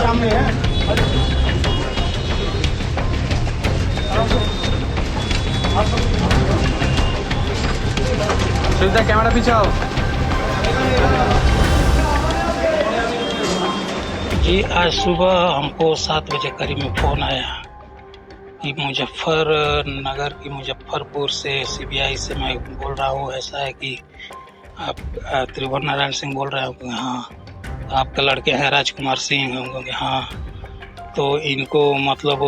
सामने है। सुविधा कैमरा पीछे आओ जी। आज सुबह हमको 7 बजे करीब में फ़ोन आया कि मुजफ्फरनगर की मुजफ्फरपुर से सीबीआई से मैं बोल रहा हूँ। ऐसा है कि आप त्रिभुवन नारायण सिंह बोल रहे हो? हाँ। आपके लड़के हैं राजकुमार सिंह? होंगे हाँ। तो इनको मतलब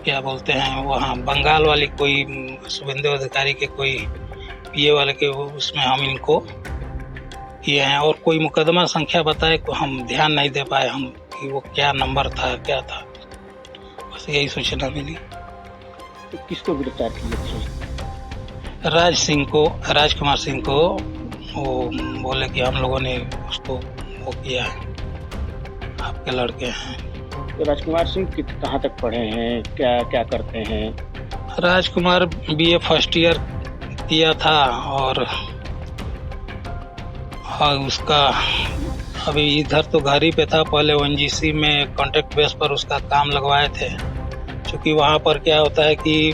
क्या बोलते हैं वहाँ बंगाल वाली कोई शुभेंदु अधिकारी के कोई पीए वाले के उसमें हम इनको किए हैं। और कोई मुकदमा संख्या बताए को हम ध्यान नहीं दे पाए हम कि वो क्या नंबर था क्या था, बस यही सूचना मिली। तो किसको गिरफ्तार किए थे? राजकुमार सिंह को। वो बोले कि हम लोगों ने उसको वो किया है, आपके लड़के हैं। तो राजकुमार सिंह कहाँ तक पढ़े हैं, क्या क्या करते हैं? राजकुमार बीए फर्स्ट ईयर किया था और उसका अभी इधर तो घर ही पे था। पहले ओएनजीसी में कॉन्ट्रैक्ट बेस पर उसका काम लगवाए थे, क्योंकि वहाँ पर क्या होता है कि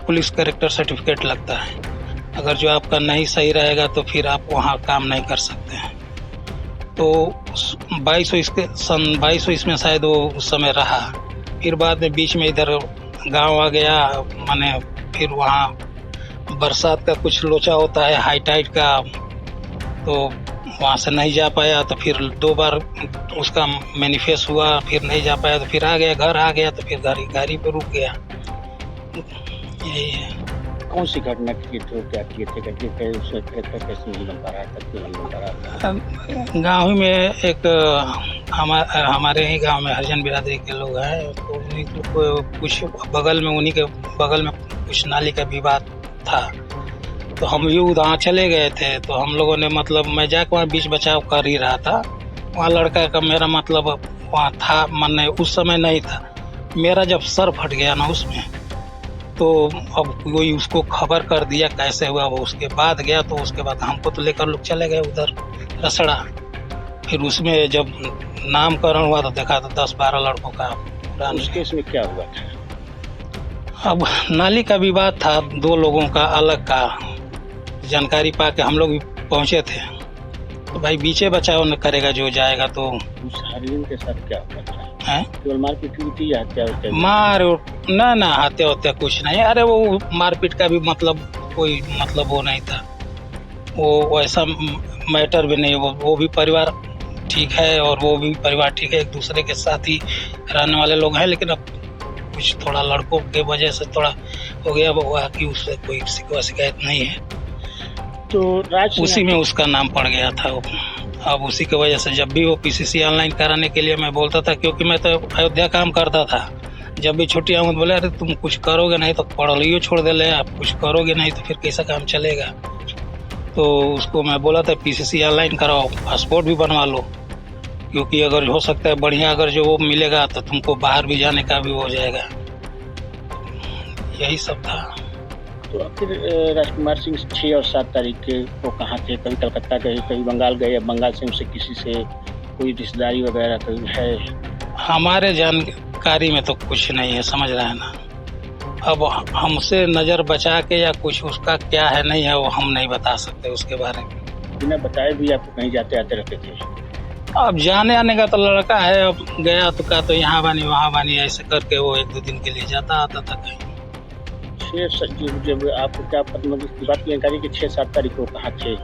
पुलिस कैरेक्टर सर्टिफिकेट लगता है। अगर जो आपका नहीं सही रहेगा तो फिर आप वहाँ काम नहीं कर सकते हैं। तो 2200 इसमें शायद वो उस समय रहा। फिर बाद में बीच में इधर गांव आ गया, माने फिर वहाँ बरसात का कुछ लोचा होता है हाई टाइड का, तो वहाँ से नहीं जा पाया। तो फिर 2 बार उसका मैनिफेस्ट हुआ, फिर नहीं जा पाया तो फिर आ गया, घर आ गया तो फिर गाड़ी पे रुक गया। यही है। कौन सी घटना किए थे, क्या किए थे, कैसे नहीं बन पा रहा था, क्यों नहीं बन पा रहा था? गाँव में एक हमारे ही गांव में हरिजन बिरादरी के लोग हैं, तो उन्हीं को कुछ उन्हीं के बगल में कुछ नाली का विवाद था। तो हम भी वहाँ चले गए थे। तो हम लोगों ने मतलब मैं जाकर वहाँ बीच बचाव कर ही रहा था। वहाँ लड़का का मेरा मतलब वहाँ था, मन उस समय नहीं था। मेरा जब सर फट गया ना उसमें, तो अब कोई उसको खबर कर दिया कैसे हुआ। वो उसके बाद गया, तो उसके बाद हमको तो लेकर लोग चले गए उधर रसड़ा। फिर उसमें जब नामकरण हुआ तो देखा तो 10-12 लड़कों का। उस केस में क्या हुआ था? अब नाली का विवाद था 2 लोगों का अलग का। जानकारी पा के हम लोग भी पहुंचे थे। तो भाई बीचे बचाव न करेगा जो जाएगा। तो उस हरिजन के साथ क्या हुआ था? केवल मारपीट हुई थी या हत्या होती? ना हत्या होत्या कुछ नहीं। अरे वो मारपीट का भी मतलब कोई मतलब वो नहीं था। वो ऐसा मैटर भी नहीं। वो भी परिवार ठीक है और वो भी परिवार ठीक है, एक दूसरे के साथ ही रहने वाले लोग हैं। लेकिन अब कुछ थोड़ा लड़कों के वजह से थोड़ा हो गया। वो कि उससे कोई शिकायत नहीं है, तो उसी में उसका नाम पड़ गया था। अब उसी की वजह से जब भी वो पीसीसी ऑनलाइन कराने के लिए मैं बोलता था, क्योंकि मैं तो अयोध्या काम करता था। जब भी छुट्टी आऊँ तो बोले अरे तुम कुछ करोगे नहीं तो पढ़ाइयो छोड़ दे ले, आप कुछ करोगे नहीं तो फिर कैसा काम चलेगा। तो उसको मैं बोला था पीसीसी ऑनलाइन कराओ, पासपोर्ट भी बनवा लो, क्योंकि अगर हो सकता है बढ़िया अगर जो वो मिलेगा तो तुमको बाहर भी जाने का भी हो जाएगा। यही सब था। तो फिर राजकुमार सिंह 6 और 7 तारीख को कहाँ थे? कभी कलकत्ता गए, कभी बंगाल गए, या बंगाल से उनसे किसी से कोई रिश्तेदारी वगैरह कोई है? हमारे जानकारी में तो कुछ नहीं है, समझ रहे हैं ना। अब हमसे नज़र बचा के या कुछ उसका क्या है नहीं है वो हम नहीं बता सकते उसके बारे में। बिना बताए भी आप कहीं जाते आते रहते थे? अब जाने आने का तो लड़का है, अब गया तो का तो यहाँ बानी वहाँ बानी ऐसे करके वो 1-2 दिन के लिए जाता आता था कहीं। जब आपको क्या मतलब इसकी बात की जानकारी कि 6-7 तारीख को कहाँ थे?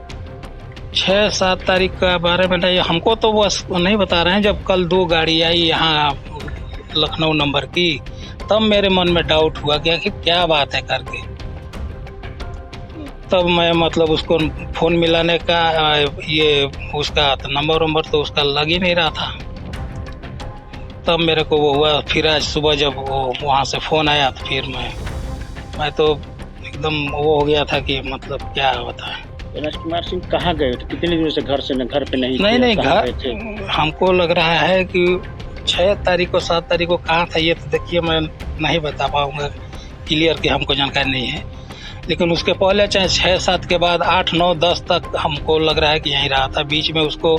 6-7 तारीख का बारे में नहीं, हमको तो वो नहीं बता रहे हैं। जब कल 2 गाड़ी आई यहाँ लखनऊ नंबर की, तब मेरे मन में डाउट हुआ कि आखिर क्या बात है करके। तब मैं मतलब उसको फ़ोन मिलाने का ये उसका नंबर तो उसका लग ही नहीं रहा था। तब मेरे को वो हुआ। फिर आज सुबह जब वो वहाँ से फ़ोन आया तो फिर मैं तो एकदम वो हो गया था कि मतलब क्या होता है। राजकुमार सिंह कहाँ गए थे? कितने दिनों से घर पे नहीं घर थे? हमको लग रहा है कि 6 तारीख को 7 तारीख को कहाँ था ये तो देखिए मैं नहीं बता पाऊंगा क्लियर की हमको जानकारी नहीं है, लेकिन उसके पहले चाहे 6-7 के बाद 8, 9, 10 तक हमको लग रहा है कि यहीं रहा था। बीच में उसको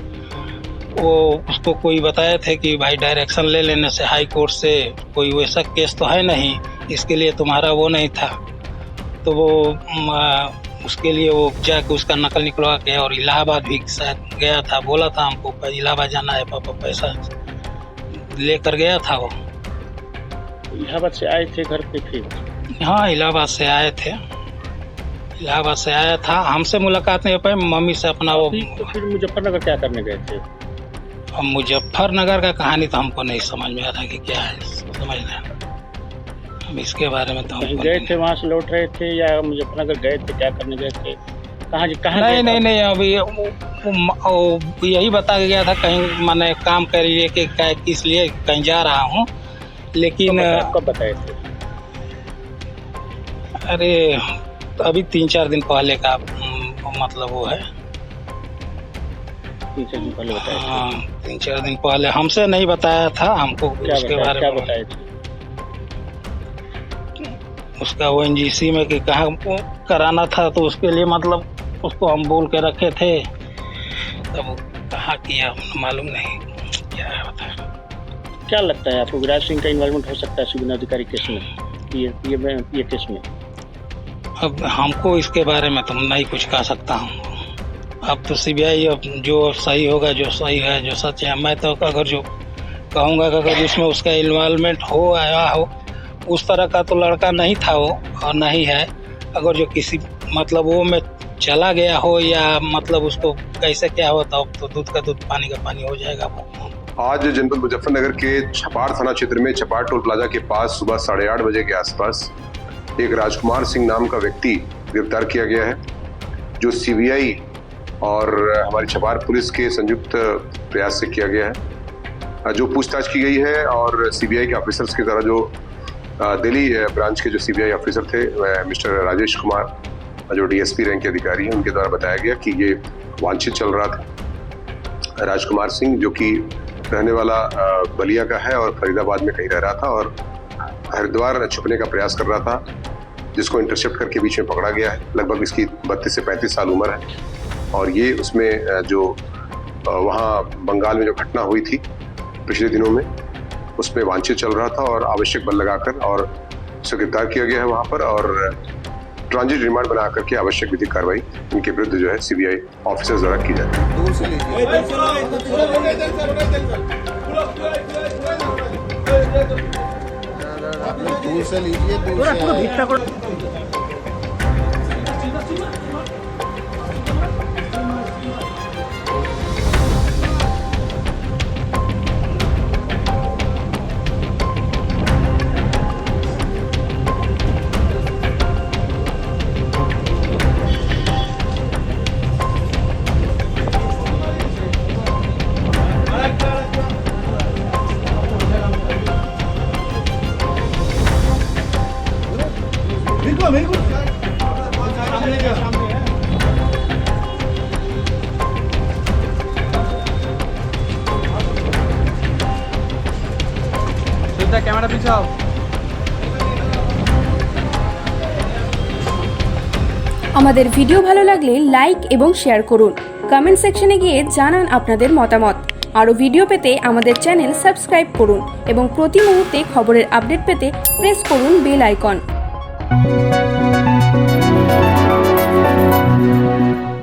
कोई बताए थे कि भाई डायरेक्शन ले लेने से हाई कोर्ट से कोई वैसा केस तो है नहीं, इसके लिए तुम्हारा वो नहीं था, तो वो उसके लिए वो जाके उसका नकल निकलवा के और इलाहाबाद भी शायद गया था, बोला था हमको इलाहाबाद जाना है पापा, पैसा लेकर गया था वो। इलाहाबाद से आए थे घर पे फिर? हाँ, इलाहाबाद से आए थे, इलाहाबाद से आया था, हमसे मुलाकात नहीं हो पाई, मम्मी से अपना वो। तो फिर मुजफ्फरनगर क्या करने गए थे? अब मुजफ्फरनगर का कहानी तो हमको नहीं समझ में आ रहा कि क्या है, समझ रहे हैं हम इसके बारे में तो कहीं हमको गए थे, वहाँ से लौट रहे थे या मुजफ्फरनगर गए थे, क्या करने गए थे, कहाँ नहीं, अभी वो यही बता के गया था कहीं मैंने काम कर लिए कि किस लिए कहीं जा रहा हूँ, लेकिन कब बताए थे? अरे अभी 3-4 दिन पहले का मतलब वो है। 3-4 दिन पहले बताए थे? हाँ, 3-4 दिन पहले हमसे नहीं बताया था, हमको उसके बारे में बताए थे? उसका ONGC में कि कहाँ कराना था, तो उसके लिए मतलब उसको हम बोल के रखे थे, तब वो कहाँ किया मालूम नहीं क्या है बता। क्या लगता है आपको विराज सिंह का इन्वॉल्वमेंट हो सकता है सुबिन अधिकारी केस में, ये केस में? अब हमको इसके बारे में तो नहीं कुछ कह सकता हूँ, अब तो CBI अब जो सही होगा, जो सही है, जो सच है, मैं तो अगर जो कहूँगा कि अगर इसमें उसका इन्वॉल्वमेंट हो आया हो, उस तरह का तो लड़का नहीं था वो और नहीं है। अगर जो किसी मतलब वो में चला गया हो या मतलब उसको कैसे क्या होता हो, तो दूध का दूध पानी का पानी हो जाएगा वो। आज जनपद मुजफ्फरनगर के छपार थाना क्षेत्र में छपार टोल प्लाजा के पास सुबह 8:30 बजे के आसपास एक राजकुमार सिंह नाम का व्यक्ति गिरफ्तार किया गया है, जो CBI और हमारी छपार पुलिस के संयुक्त प्रयास से किया गया है। जो पूछताछ की गई है और CBI के ऑफिसर्स के द्वारा, जो दिल्ली ब्रांच के जो CBI ऑफिसर थे मिस्टर राजेश कुमार, जो DSP रैंक के अधिकारी हैं, उनके द्वारा बताया गया कि ये वांछित चल रहा था। राजकुमार सिंह जो कि रहने वाला बलिया का है और फरीदाबाद में कहीं रह रहा था और हरिद्वार छुपने का प्रयास कर रहा था, जिसको इंटरसेप्ट करके बीच में पकड़ा गया है। लगभग इसकी 32 से 35 साल उम्र है और ये उसमें जो वहाँ बंगाल में जो घटना हुई थी पिछले दिनों में, उसमें वांछित चल रहा था और आवश्यक बल लगाकर और उसे गिरफ्तार किया गया है वहाँ पर, और ट्रांजिट रिमांड बना करके आवश्यक विधिक कार्रवाई इनके विरुद्ध जो है CBI ऑफिसर्स द्वारा की जाती है। दूर से लीजिए, दूर से। कैमरा पीछे आओ। আমাদের ভিডিও ভালো লাগলে লাইক এবং শেয়ার করুন, কমেন্ট সেকশনে গিয়ে জানান আপনাদের মতামত। আরও ভিডিও পেতে আমাদের চ্যানেল সাবস্ক্রাইব করুন এবং প্রতি মুহূর্তে খবরের আপডেট পেতে প্রেস করুন বেল আইকন।